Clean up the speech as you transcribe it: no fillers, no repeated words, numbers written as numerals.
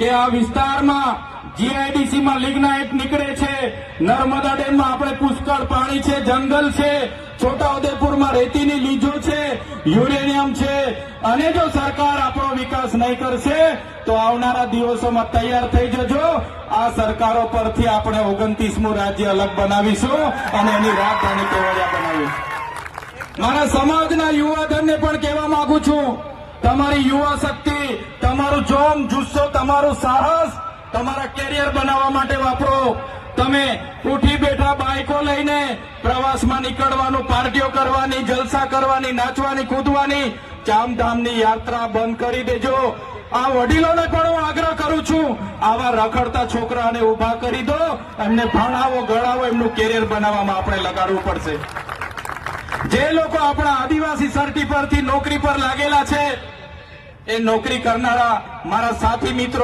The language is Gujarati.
કે આ વિસ્તારમાં જીઆઈડીસી માં લિગ્નાઇટ નીકળે છે, નર્મદા ડેમમાં આપણે પુષ્કળ પાણી છે, જંગલ છે, છોટાઉદેપુરમાં રેતીની લીજો છે, યુરેનિયમ છે, અને જો સરકાર આપણો વિકાસ નહીં કરશે તો આવનારા દિવસોમાં તૈયાર થઈ જજો. આ સરકારો પરથી આપણે 29મું રાજ્ય અલગ બનાવીશું અને એની રાજધાની કેવડિયા બનાવીશું. મારા સમાજના યુવાધનને પણ કહેવા માંગુ છું, તમારી યુવા શક્તિ, તમારું જોમ, જુસ્સો, તમારું સાહસ તમારા કેરિયર બનાવવા માટે વાપરો. તમે ઉઠી બેઠા બાઇકો લઈને પ્રવાસમાં નીકળવાનું, પાર્ટીઓ કરવાની, જલસા કરવાની, નાચવાની, કૂદવાની, ચામધામની યાત્રા બંધ કરી દેજો. આ વડીલોને પણ હું આગ્રહ કરું છું, આવા રખડતા છોકરાને ઉભા કરી દો, એમને ભણાવો, ગણાવો, એમનું કેરિયર બનાવવામાં આપણે લગાડવું પડશે. જે લોકો આપણા આદિવાસી સર્ટી પરથી નોકરી પર લાગેલા છે, એ નોકરી કરનારા મારા સાથી મિત્રો